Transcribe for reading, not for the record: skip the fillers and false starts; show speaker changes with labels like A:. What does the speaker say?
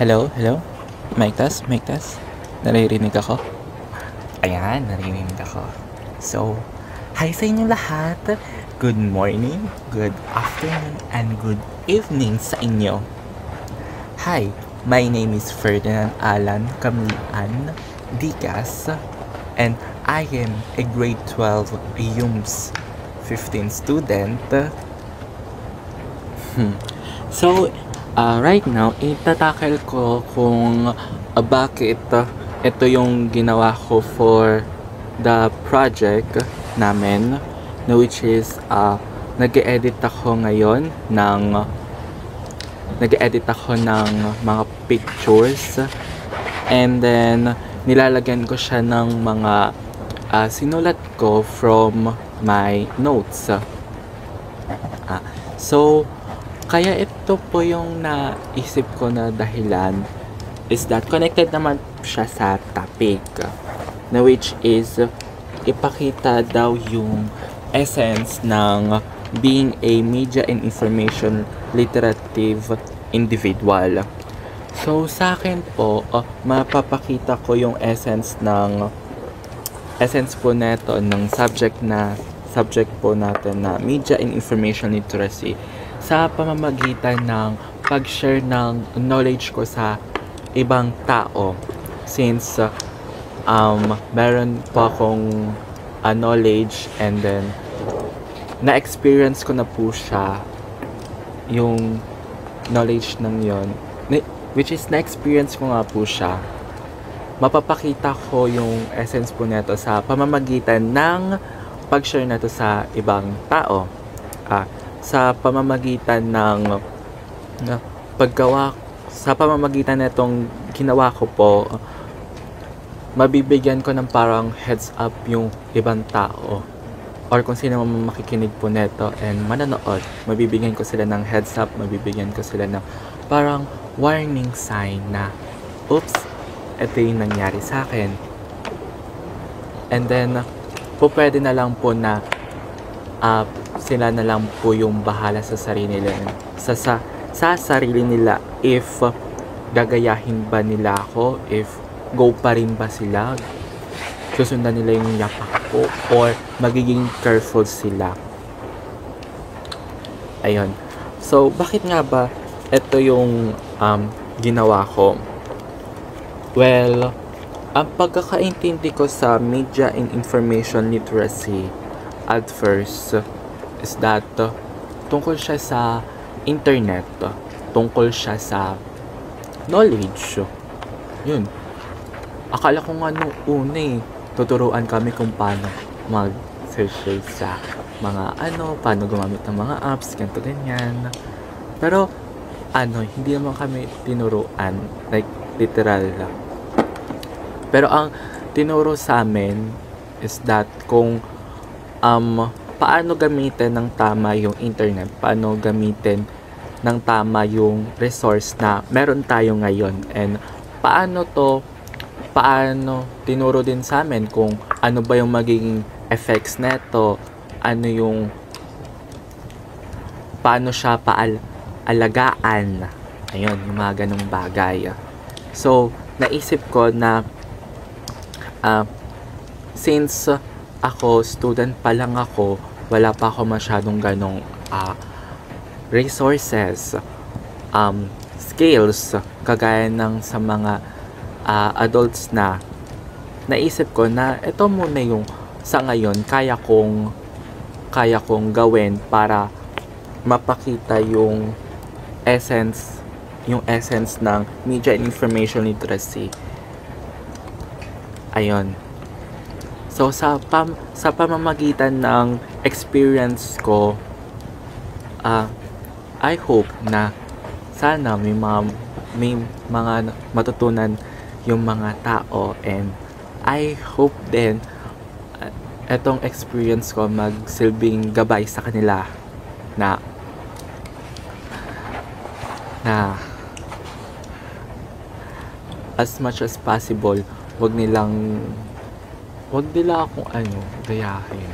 A: Hello, hello? Mic test, mic test. Naririnig ako? Ayan, naririnig ako. So, hi sa inyo lahat. Good morning, good afternoon, and good evening sa inyo. Hi, my name is Ferdinand Alan Camlian Diaz, and I am a grade 12 UMS 15 student. So, right now, itatakil ko kung bakit ito yung ginawa ko for the project namin, which is nag-edit ako ngayon ng mga pictures, and then nilalagyan ko siya ng mga sinulat ko from my notes. So, kaya ito po yung naisip ko na dahilan is that connected naman siya sa topic, na which is ipakita daw yung essence ng being a media and information literative individual. So sa akin po, mapapakita ko yung essence po neto ng subject po natin na media and information literacy sa pamamagitan ng pag-share ng knowledge ko sa ibang tao, since meron po akong knowledge, and then na-experience ko na po siya, yung knowledge ng yon, which is na-experience ko nga po siya. Mapapakita ko yung essence po neto sa pamamagitan ng pag-share na to sa ibang tao, sa pamamagitan ng sa pamamagitan nitong ginawa ko po, mabibigyan ko ng parang heads up yung ibang tao, or kung sino man makikinig po neto and manonood, mabibigyan ko sila ng heads up, mabibigyan ko sila ng parang warning sign na oops, ito yung nangyari sa akin. And then pwede na lang po na sila na lang po yung bahala sa sarili nila, sa sarili nila, if gagayahin ba nila ako, if go pa rin ba sila, susundan nila yung yapak ko, or magiging careful sila. Ayun. So, bakit nga ba ito yung ginawa ko? Well, ang pagkakaintindi ko sa media and information literacy at first is that tungkol siya sa internet, tungkol siya sa knowledge. Yun. Akala ko nga nung una tuturuan kami kung paano mag-search sa mga paano gumamit ng mga apps, ganito ganyan. Pero hindi naman kami tinuruan, like literal lang. Pero ang tinuro sa amin is that kung paano gamitin ng tama yung internet, paano gamitin ng tama yung resource na meron tayo ngayon, and paano tinuro din sa amin kung ano ba yung magiging effects neto, paano siya alagaan. Ayun, yung mga ganong bagay. So, naisip ko na since ako, student pa lang ako, wala pa ako masyadong ganong resources, skills, kagaya ng sa mga adults na, naisip ko na ito muna yung sa ngayon kaya kong gawin para mapakita yung essence ng media and information literacy. Ayun. So, sa pamamagitan ng experience ko, I hope na sana may mga matutunan yung mga tao, and I hope din etong experience ko magsilbing gabay sa kanila na as much as possible, wag nila akong gayahin.